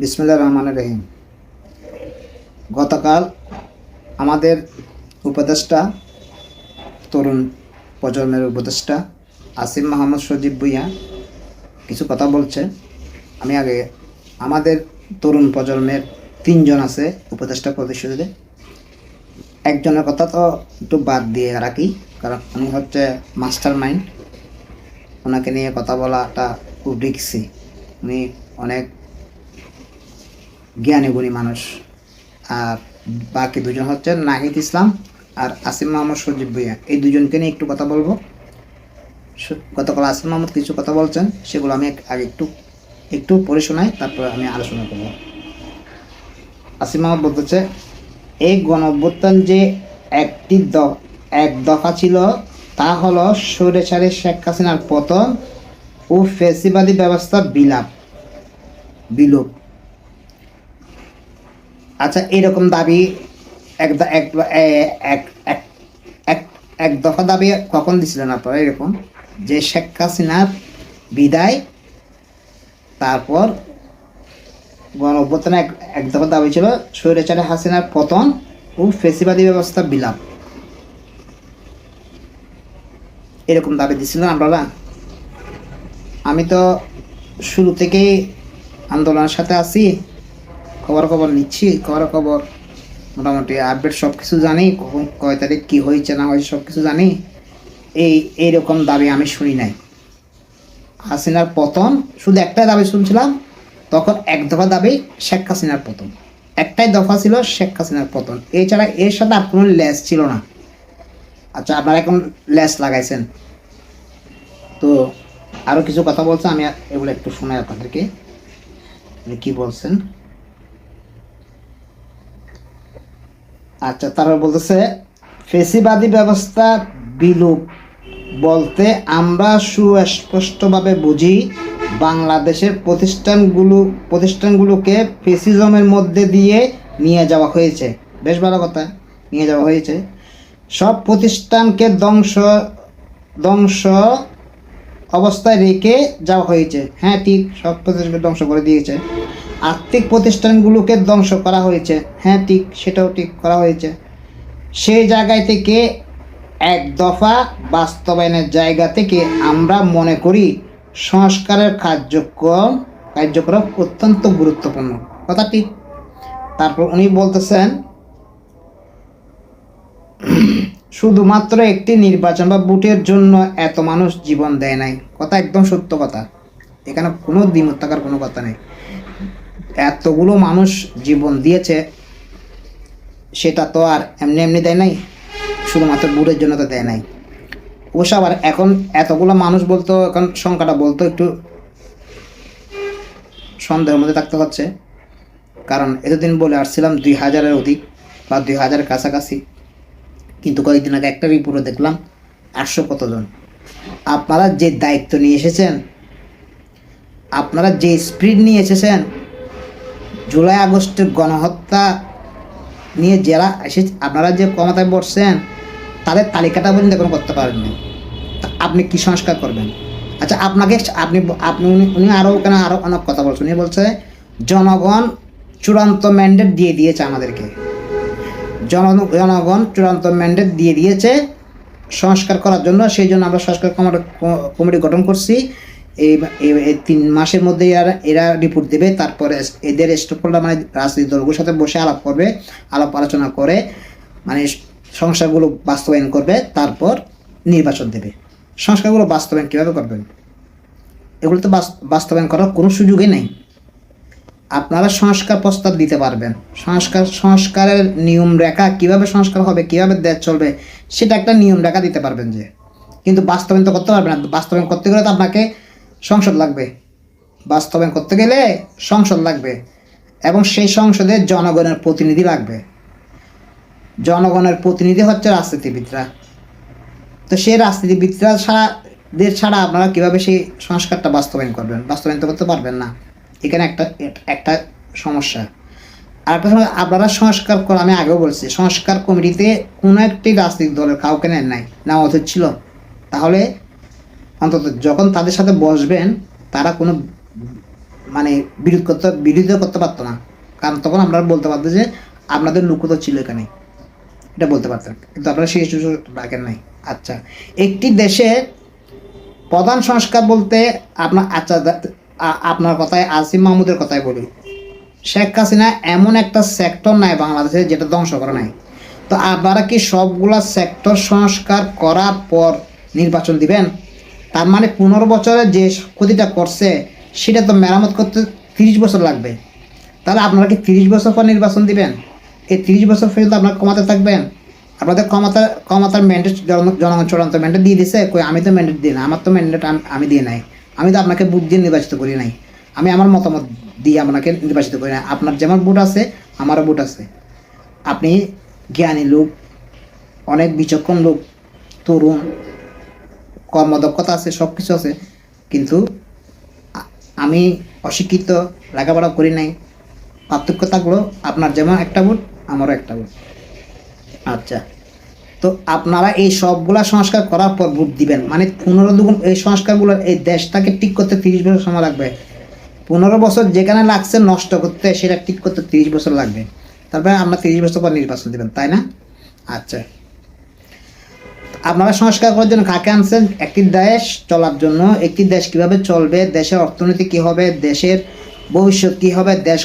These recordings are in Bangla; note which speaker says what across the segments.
Speaker 1: বিসমিল্লাহির রহমানির রহিম। গতকাল আমাদের উপদেষ্টা, তরুণ প্রজন্মের উপদেষ্টা আসিম মাহমুদ সজীব ভুঁইয়া কিছু কথা বলছে। আমি আগে আমাদের তরুণ প্রজন্মের 3 জন আছে উপদেষ্টা পরিষদে, একজনের কথা তো একটু বাদ দিয়ে রাখি, কারণ উনি হচ্ছে মাস্টার মাইন্ড। ওনাকে নিয়ে কথা বলাটা খুব রিস্কি। উনি অনেক জ্ঞানী গুণী মানুষ। আর বাকি দুজন হচ্ছে নাহিদ ইসলাম আর আসিম মাহমুদ সজীব ভুঁইয়া। এই দুজনকে নিয়ে একটু কথা বলবো। গতকাল আসিম মাহমুদ কিছু কথা বলছেন, সেগুলো আমি আগে একটু পড়ে শোনাই, তারপর আমি আলোচনা করব। আসিম মাহমুদ বলতেছে, এই গণঅভ্যুত্থান যে এক দফা ছিল, তা হলো স্বৈরাচারী শেখ হাসিনার পতন ও ফ্যাসিবাদী ব্যবস্থার বিলোপ। আচ্ছা, এরকম দাবি এক এক এক এক এক এক দফা দাবি কখন দিছিলেন আপনারা? এরকম যে শেখ হাসিনার বিদায়, তারপর গণ অভ্যুত্থানে এক দফা দাবি ছিল স্বৈরাচারী হাসিনার পতন ও ফ্যাসিবাদী ব্যবস্থা বিলাপ। এরকম দাবি দিছিলেন আপনারা? আমি তো শুরু থেকেই আন্দোলনের সাথে আছি, খবর নিচ্ছি, খবর মোটামুটি আপডেট সব কিছু জানি, কখন কয় তারিখ কী হয়েছে না হয়েছে সব কিছু জানি। এইরকম দাবি আমি শুনি নাই। হাসিনার পতন শুধু একটাই দাবি শুনছিলাম, তখন এক দফা দাবি শেখ হাসিনার পতন, একটাই দফা ছিল শেখ হাসিনার পতন। এছাড়া এর সাথে আর কোনো লেস ছিল না। আচ্ছা, আপনারা এখন লেস লাগাইছেন তো। আরও কিছু কথা বলছে, আমি এগুলো একটু শোনাই আপনাদেরকে কি বলছেন। আচ্ছা, তারপর বলতেছে, ফ্যাসিবাদী ব্যবস্থা বিলোপ বলতে আমরা সুস্পষ্টভাবে বুঝি বাংলাদেশের প্রতিষ্ঠানগুলোকে ফ্যাসিজমের মধ্যে দিয়ে নিয়ে যাওয়া হয়েছে। বেশ ভালো কথা, নিয়ে যাওয়া হয়েছে। সব প্রতিষ্ঠানকে ধ্বংস অবস্থায় রেখে যাওয়া হয়েছে। হ্যাঁ, ঠিক, সব প্রতিষ্ঠানকে ধ্বংস করে দিয়েছে। আর্থিক প্রতিষ্ঠানগুলোকে ধ্বংস করা হয়েছে। হ্যাঁ, ঠিক, সেটাও ঠিক করা হয়েছে। সেই জায়গায় থেকে এক দফা বাস্তবায়নের জায়গা থেকে আমরা মনে করি সংস্কারের কার্যক্রম অত্যন্ত গুরুত্বপূর্ণ। কথা ঠিক। তারপর উনি বলতেছেন, শুধুমাত্র একটি নির্বাচন বা ভোটের জন্য এত মানুষ জীবন দেয় নাই। কথা একদম সত্য কথা, এখানে কোনো দ্বিমত থাকার কোনো কথা নেই। এতগুলো মানুষ জীবন দিয়েছে, সেটা তো আর এমনি এমনি দেয় নাই, শুধুমাত্র ভোটের জন্য তো দেয় নাই। ওসব আবার এখন এতগুলো মানুষ বলতো, এখন সংখ্যাটা বলতো একটু সন্দেহের মধ্যে থাকতে হচ্ছে, কারণ এতদিন বলে আসছিলাম 2000-এর অধিক বা 2000-এর কাছাকাছি, কিন্তু কয়েকদিন আগে একটা রিপোর্টে দেখলাম 800 কতজন। আপনারা যে দায়িত্ব নিয়ে এসেছেন, আপনারা যে স্পিড নিয়ে এসেছেন, জুলাই আগস্টের গণহত্যা নিয়ে যারা এসে আপনারা যে ক্ষমতায় বসছেন, তাদের তালিকাটা পর্যন্ত এখন করতে পারেননি। আপনি কি সংস্কার করবেন? আচ্ছা, উনি আরও অনেক কথা বলছেন। উনি বলছে জনগণ চূড়ান্ত ম্যান্ডেট দিয়ে দিয়েছে আমাদেরকে, জনগণ চূড়ান্ত ম্যান্ডেট দিয়ে দিয়েছে সংস্কার করার জন্য। সেই জন্য আমরা সংস্কার কমিটি গঠন করছি। এই 3 মাসের মধ্যে এরা রিপোর্ট দেবে। তারপরে এদের স্টকহোল্ডার মানে রাজনৈতিক দলগুলোর সাথে বসে আলাপ আলোচনা করে মানে সংস্কারগুলো বাস্তবায়ন করবে, তারপর নির্বাচন দেবে। সংস্কারগুলো বাস্তবায়ন কীভাবে করবেন? এগুলো তো বাস্তবায়ন করার কোনো সুযোগই নেই। আপনারা সংস্কার প্রস্তাব দিতে পারবেন, সংস্কারের নিয়ম রেখা কীভাবে সংস্কার হবে, কীভাবে দেশ চলবে, সেটা একটা নিয়ম রেখা দিতে পারবেন যে, কিন্তু বাস্তবায়ন তো করতে পারবেন না। বাস্তবায়ন করতে গেলে তো আপনাকে সংসদ লাগবে, বাস্তবায়ন করতে গেলে সংসদ লাগবে, এবং সেই সংসদে জনগণের প্রতিনিধি লাগবে। জনগণের প্রতিনিধি হচ্ছে রাজনীতিবিদরা। তো সেই রাজনীতিবিদরা ছাড়া আপনারা কীভাবে সেই সংস্কারটা বাস্তবায়ন করবেন? বাস্তবায়ন তো করতে পারবেন না। এখানে একটা সমস্যা। আর একটা সময় আপনারা সংস্কার আমি আগেও বলছি, সংস্কার কমিটিতে কোনো একটি রাজনৈতিক দলের কাউকে নেওয়া উচিত ছিল। তাহলে অন্তত যখন তাদের সাথে বসবেন, তারা কোনো মানে বিরোধিতা করতে পারতো না, কারণ তখন আপনারা বলতে পারতো যে আপনাদের লোক তো ছিল এখানে, এটা বলতে পারতেন, কিন্তু আপনারা সেই সুযোগ রাখেন নাই। আচ্ছা, একটি দেশে প্রধান সংস্কার বলতে আপনার কথায় আসিফ মাহমুদের কথাই বলি, শেখ হাসিনা এমন একটা সেক্টর নাই বাংলাদেশে যেটা ধ্বংস করা নাই। তো আপনারা কি সবগুলা সেক্টর সংস্কার করার পর নির্বাচন দিবেন? তার মানে 15 বছরে যে ক্ষতিটা করছে সেটা তো মেরামত করতে 30 বছর লাগবে। তাহলে আপনারা কি 30 বছর পর নির্বাচন দিবেন? এই 30 বছর পর্যন্ত আপনারা ক্ষমতা থাকবেন? আপনাদের ক্ষমতার ম্যান্ডেট জনগণ চূড়ান্ত ম্যান্ডেট দিয়ে দিছে? কই, আমি তো ম্যান্ডেট দিই না, আমার তো ম্যান্ডেট আমি দিয়ে নাই, আমি তো আপনাকে ভোট দিয়ে নির্বাচিত করি নাই, আমি আমার মতামত দিয়ে আপনাকে নির্বাচিত করি না। আপনার যেমন ভোট আছে আমারও ভোট আছে। আপনি জ্ঞানী লোক, অনেক বিচক্ষণ লোক, তরুণ, কর্মদক্ষতা আছে, সব কিছু আছে, কিন্তু আমি অশিক্ষিত, লেখাপড়া করি নাই। পার্থক্য থাকলো আপনার যেমন একটা ভোট আমারও একটা ভোট। আচ্ছা, তো আপনারা এই সবগুলা সংস্কার করার পর ভোট দিবেন, মানে 15 দুগুণ এই সংস্কারগুলো এই দেশটাকে ঠিক করতে 30 বছর সময় লাগবে। 15 বছর যেখানে লাগছে নষ্ট করতে, সেটা ঠিক করতে 30 বছর লাগবে। তারপরে আমরা 30 বছর পর নির্বাচন দেবেন, তাই না? আচ্ছা, আপনারা সংস্কার করার জন্য কাকে আনছেন? একটি দেশ চলার জন্য, একটি দেশ কিভাবে চলবে, দেশের অর্থনীতি কী হবে, দেশের ভবিষ্যৎ কী হবে, দেশ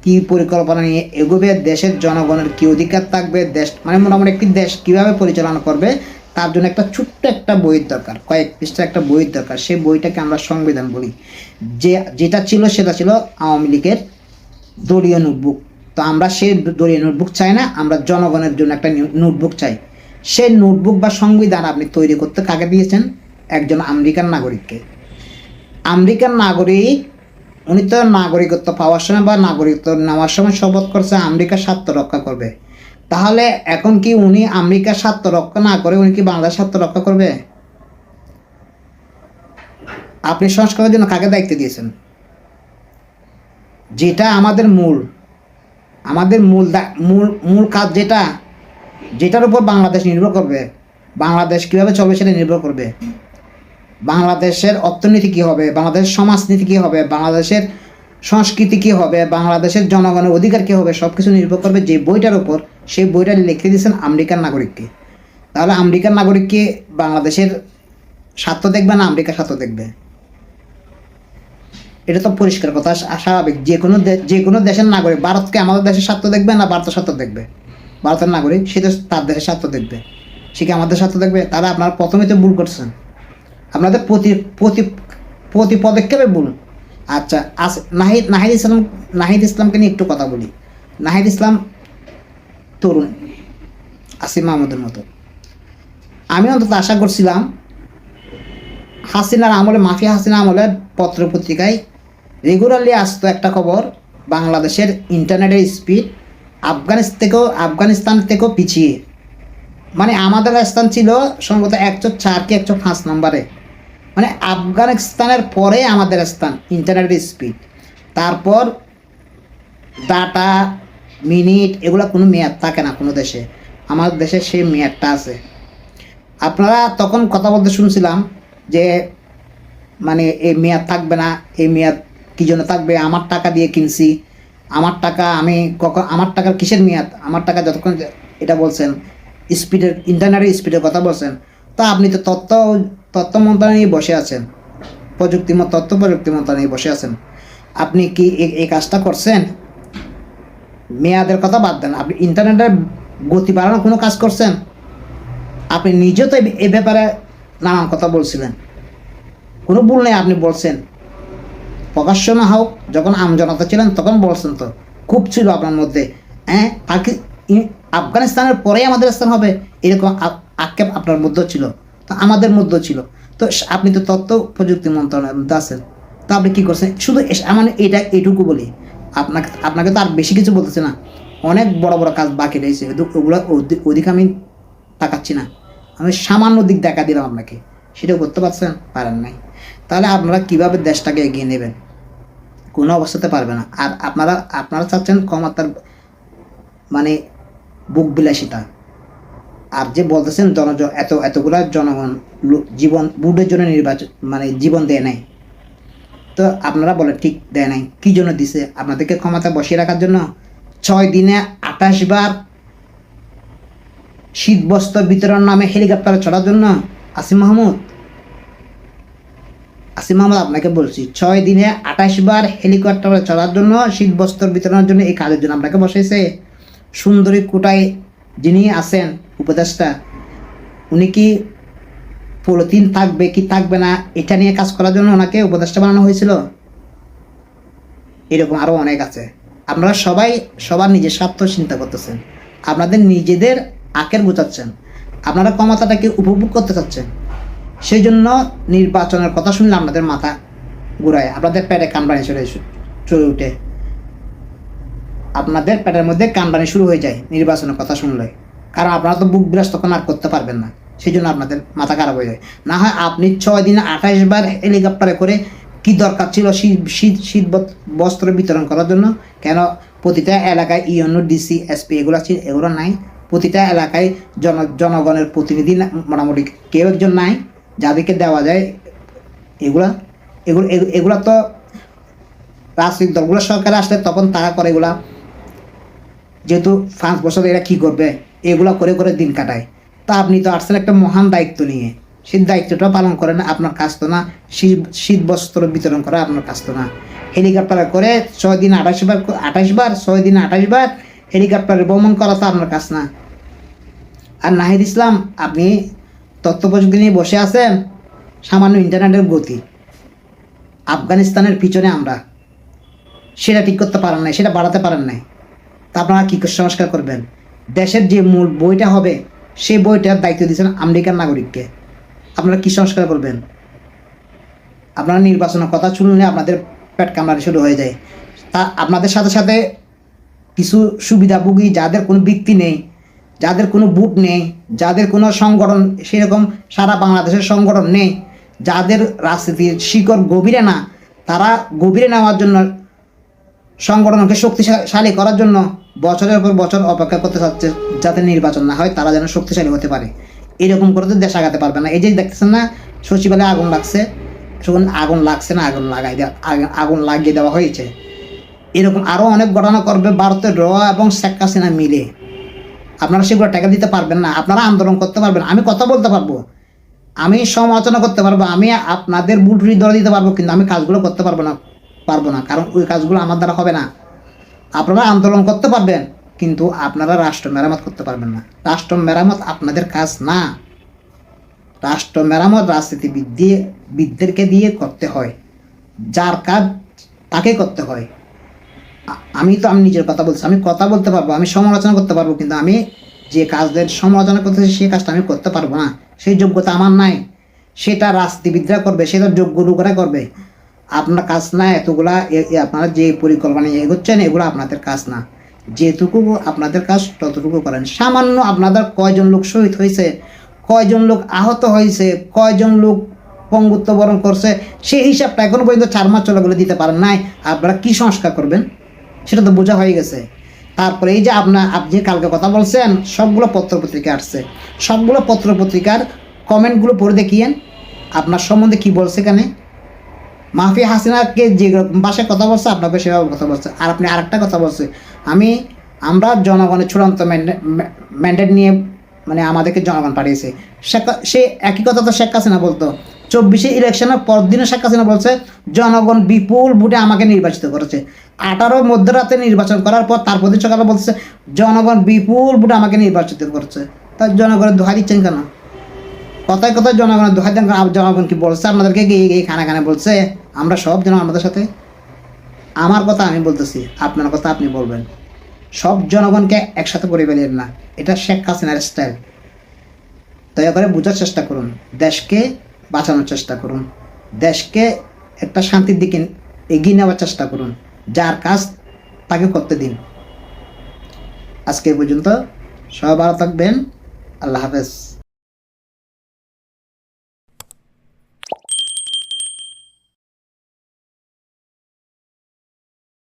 Speaker 1: কি পরিকল্পনা নিয়ে এগোবে, দেশের জনগণের কি অধিকার থাকবে, দেশ মানে মোটামুটি একটি দেশ কিভাবে পরিচালনা করবে, তার জন্য একটা ছোট্ট একটা বইয়ের দরকার, কয়েক পৃষ্ঠার একটা বইয়ের দরকার। সেই বইটাকে আমরা সংবিধান বলি। যেটা ছিল সেটা ছিল আওয়ামী লীগের দলীয় নোটবুক। তো আমরা সেই দলীয় নোটবুক চাই না, আমরা জনগণের জন্য একটা নোটবুক চাই। সেই নোটবুক বা সংবিধান আপনি তৈরি করতে কাকে দিয়েছেন? একজন আমেরিকান নাগরিককে। আমেরিকান নাগরিক, উনি তো নাগরিকত্ব পাওয়ার সময় বা নাগরিকত্ব নেওয়ার সময় শপথ করছে আমেরিকার স্বার্থ রক্ষা করবে। তাহলে এখন কি উনি আমেরিকার স্বার্থ রক্ষা না করে উনি কি বাংলাদেশ স্বার্থ রক্ষা করবে? আপনি সংস্কারের জন্য কাকে দায়িত্ব দিয়েছেন? যেটা আমাদের মূল কাজ, যেটার উপর বাংলাদেশ নির্ভর করবে, বাংলাদেশ কীভাবে চলবে সেটা নির্ভর করবে। বাংলাদেশের অর্থনীতি কী হবে, বাংলাদেশের সমাজনীতি কী হবে, বাংলাদেশের সংস্কৃতি কী হবে, বাংলাদেশের জনগণের অধিকার কী হবে, সব কিছু নির্ভর করবে যে বইটার উপর। সেই বইটা লিখে দিয়েছেন আমেরিকান নাগরিককে। তাহলে আমেরিকান নাগরিককে বাংলাদেশের স্বার্থ দেখবে না আমেরিকার স্বার্থ দেখবে? এটা তো পরিষ্কার কথা, স্বাভাবিক। যে কোনো দেশের নাগরিক, ভারতকে আমাদের দেশের স্বার্থ দেখবে না ভারতের স্বার্থ দেখবে? ভারতের নাগরিক, সে তো তার দেশের স্বার্থ দেখবে, সে কি আমাদের স্বার্থ দেখবে? তাহলে আপনারা প্রথমেই তো ভুল করছেন, আপনাদের প্রতি পদক্ষেপে ভুল। আচ্ছা, নাহিদ ইসলামকে নিয়ে একটু কথা বলি। নাহিদ ইসলাম তরুণ, আসিফ মাহমুদের মতো। আমি অন্তত আশা করছিলাম হাসিনার আমলে, মাফিয়া হাসিনা আমলে পত্র পত্রিকায় রেগুলারলি আসতো একটা খবর, বাংলাদেশের ইন্টারনেটের স্পিড আফগানিস্তান থেকেও পিছিয়ে। মানে আমাদের স্থান ছিল সম্ভবত 104 কি 105 নম্বরে, মানে আফগানিস্তানের পরে আমাদের স্থান ইন্টারনেটের স্পিড। তারপর ডাটা, মিনিট, এগুলো কোনো মেয়াদ থাকে না কোনো দেশে, আমার দেশে সেই মেয়াদটা আছে। আপনারা তখন কথা বলতে শুনছিলাম যে মানে এই মেয়াদ থাকবে না, এই মেয়াদ কী জন্য থাকবে, আমার টাকা দিয়ে কিনছি, আমার টাকা আমি আমার টাকার কিসের মেয়াদ, আমার টাকা যতক্ষণ, এটা বলছেন স্পিডের, ইন্টারনেটের স্পিডের কথা বলছেন। তো আপনি তো তথ্য মন্ত্রণালয়ে নিয়ে বসে আছেন, তথ্য প্রযুক্তি মন্ত্রণালয়ে নিয়ে বসে আছেন। আপনি কি এই কাজটা করছেন? মেয়াদের কথা বাদ দেন, আপনি ইন্টারনেটের গতি বাড়ানোর কোনো কাজ করছেন? আপনি নিজেও তো এ ব্যাপারে নানান কথা বলছিলেন, কোনো ভুল নেই, আপনি বলছেন। প্রকাশ্য না হোক, যখন আমজনতা ছিলেন তখন বলছেন, তো খুব ছিল আপনার মধ্যে, হ্যাঁ আফগানিস্তানের পরেই আমাদের স্থান হবে, এরকম আক্ষেপ আপনার মধ্যেও ছিল, তো আমাদের মধ্যেও ছিল। তো আপনি তো তথ্য প্রযুক্তি মন্ত্রণালয়ের মধ্যে আছেন, তো আপনি কী করছেন? শুধু মানে এইটুকু বলি, আপনাকে তো আর বেশি কিছু বলতেছে না, অনেক বড় বড় কাজ বাকি রয়েছে, ওগুলো ওদিকে আমি তাকাচ্ছি না, আমি সামান্য দিক দেখা দিলাম আপনাকে, সেটাও করতে পারছেন, পারেন নাই। তাহলে আপনারা কীভাবে দেশটাকে এগিয়ে নেবেন? কোনো অবস্থাতে পারবে না। আর আপনারা চাচ্ছেন ক্ষমতার মানে বুক বিলাসিতা, আর যে বলতেছেন এতগুলা জনগণ বুটের জন্য জীবন দেয় নাই, তো আপনারা বলেন ঠিক দেয় নাই, কী জন্য দিছে? আপনাদেরকে ক্ষমতা বসিয়ে রাখার জন্য? 6 দিনে 28 বার শীত বস্ত্র বিতরণ নামে হেলিকপ্টারে চড়ার জন্য? আসিফ মাহমুদ আপনাকে বলছি, 6 দিনে 28 বার হেলিকপ্টারে চড়ার জন্য, শীত বস্ত্র বিতরণের জন্য, এই কাজের জন্য আপনাকে বসাইছে। সুন্দরী কোটায় যিনি আছেন উপদেষ্টা, উনি কি পলিথিন থাকবে কি থাকবে না এটা নিয়ে কাজ করার জন্য ওনাকে উপদেষ্টা বানানো হয়েছিল? এরকম আরও অনেক আছে। আপনারা সবাই সবার নিজের স্বার্থ চিন্তা করতেছেন, আপনাদের নিজেদের আখের গোছাচ্ছেন, আপনারা ক্ষমতাটাকে উপভোগ করতে চাচ্ছেন। সেই জন্য নির্বাচনের কথা শুনলে আপনাদের মাথা ঘুরায়, আপনাদের পেটে কামড়ানি চলে উঠে, আপনাদের পেটের মধ্যে কামড়ানি শুরু হয়ে যায় নির্বাচনের কথা শুনলে। কারণ আপনারা তো বুক বিলাস তখন আর করতে পারবেন না, সেই জন্য আপনাদের মাথা খারাপ হয়ে যায়। না হয় আপনি 6 দিনে 28 বার হেলিকপ্টারে করে কি দরকার ছিল শীত বস্ত্র বিতরণ করার জন্য? কেন প্রতিটা এলাকায় ইউনো ডিসি এসপি এগুলো ছিল? এগুলো নাই। প্রতিটা এলাকায় জনগণের প্রতিনিধি মোটামুটি কেউ একজন নাই যাদেরকে দেওয়া যায় এগুলা। এগুলা তো রাজনৈতিক দলগুলো সরকারে আসলে তখন তারা করে এগুলা, যেহেতু 5 বছর এরা কী করবে, এগুলা করে করে দিন কাটায়। তা আপনি তো আসছেন একটা মহান দায়িত্ব নিয়ে, সেই দায়িত্বটা পালন করেন, আপনার কাজ তো না। শীত বস্ত্র বিতরণ করা আপনার কাজ তো না। হেলিকপ্টারে করে 6 দিন 28 বার 6 দিন 28 বার হেলিকপ্টারে ভ্রমণ করা তো আপনার কাজ না। আর নাহিদ ইসলাম, আপনি তথ্য প্রযুক্তি নিয়ে বসে আছেন, সামান্য ইন্টারনেটের গতি। আফগানিস্তানের পিছনে আমরা, সেটা ঠিক করতে পারেন নাই, সেটা বাড়াতে পারেন নাই। তা আপনারা কী সংস্কার করবেন? দেশের যে মূল বইটা হবে সেই বইটার দায়িত্ব দিয়েছেন আমেরিকার নাগরিককে, আপনারা কী সংস্কার করবেন? আপনারা নির্বাচনের কথা শুনলে আপনাদের পেট কামড়ানো শুরু হয়ে যায়। তা আপনাদের সাথে সাথে কিছু সুবিধাভোগী, যাদের কোনো ব্যক্তি নেই, যাদের কোনো বুট নেই, যাদের কোনো সংগঠন সেরকম সারা বাংলাদেশের সংগঠন নেই, যাদের রাজনীতির শিকড় গভীরে না, তারা গভীরে নেওয়ার জন্য, সংগঠনকে শক্তিশালী করার জন্য বছরের পর বছর অপেক্ষা করতে চাচ্ছে যাতে নির্বাচন না হয়, তারা যেন শক্তিশালী হতে পারে। এরকম করে তো দেশ আগাতে পারবে না। এই যে দেখতেছেন না, সচিবালয়ে আগুন লাগছে, আগুন লাগছে না, আগুন লাগিয়ে দেওয়া হয়েছে। এরকম আরও অনেক ঘটনা করবে ভারতের র এবং শেখ হাসিনা মিলে। আপনারা সেগুলো টাকা দিতে পারবেন না, আপনারা আন্দোলন করতে পারবেন, আমি কথা বলতে পারবো, আমি সমালোচনা করতে পারবো, আমি আপনাদের বুটুরি ধরে দিতে পারবো, কিন্তু আমি কাজগুলো করতে পারবো না, কারণ ওই কাজগুলো আমার দ্বারা হবে না। আপনারা আন্দোলন করতে পারবেন, কিন্তু আপনারা রাষ্ট্র মেরামত করতে পারবেন না। রাষ্ট্র মেরামত আপনাদের কাজ না। রাষ্ট্র মেরামত রাজনীতিবিদদেরকে দিয়ে করতে হয়, যার কাজ তাকে করতে হয়। আমি নিজের কথা বলছি, আমি কথা বলতে পারবো, আমি সমালোচনা করতে পারবো, কিন্তু আমি যে কাজদের সমালোচনা করতেছি সেই কাজটা আমি করতে পারবো না, সেই যোগ্যতা আমার নাই। সেটা রাজনীতিবিদরা করবে, সেটা যোগ্য লোকেরা করবে। আপনার কাজ না এতগুলা, আপনারা যে পরিকল্পনা এগোচ্ছেন এগুলো আপনাদের কাজ না। যেটুকু আপনাদের কাজ ততটুকু করেন। সামান্য আপনাদের কয়জন লোক শহীদ হয়েছে, কয়জন লোক আহত হয়েছে, কয়জন লোক পঙ্গুত্ব বরণ করছে, সেই হিসাবটা এখনো পর্যন্ত 4 মাস চলে গেলে দিতে পারেন নাই। আপনারা কি সংস্কার করবেন সেটা তো বোঝা হয়ে গেছে। তারপরে এই যে আপনি কালকে কথা বলছেন, সবগুলো পত্রপত্রিকা আসছে, সবগুলো পত্রপত্রিকার কমেন্টগুলো পড়ে দেখিয়েন আপনার সম্বন্ধে কি বলছে। এখানে মাহফি হাসিনাকে যে ভাষায় কথা বলছে আপনাকে সেভাবে কথা বলছে। আর আপনি আরেকটা কথা বলছে, আমরা জনগণের চূড়ান্ত ম্যান্ডেট নিয়ে, মানে আমাদেরকে জনগণ পাঠিয়েছে। সে একই কথা তো শেখ হাসিনা বলতো। 24 ইলেকশনের পর দিনে শেখ হাসিনা বলছে জনগণ বিপুল ভোটে আমাকে নির্বাচিত করেছে। 18 মধ্যরাতে নির্বাচন করার পর তারপর দিন সকালে বলছে জনগণ বিপুল ভোটে আমাকে নির্বাচিত করেছে। তার জনগণের দোহাই দিচ্ছেন কেন? কথায় কথায় জনগণের দোহাই দেন। জনগণ কি বলছে আপনাদেরকে? গিয়ে খানা বলছে আমরা সব যেন আমাদের সাথে। আমার কথা আমি বলতেছি, আপনার কথা আপনি বলবেন। সব জনগণকে একসাথে করে ফেলেন না, এটা শেখ হাসিনার স্টাইল। দয়া করে বোঝার চেষ্টা করুন, দেশকে বাঁচানোর চেষ্টা করুন, দেশকে একটা শান্তির দিকে এগিয়ে নেওয়ার চেষ্টা করুন। যার কাজ তাকে করতে দিন। আজকে পর্যন্ত সবাই ভালো থাকবেন। আল্লাহ হাফেজ।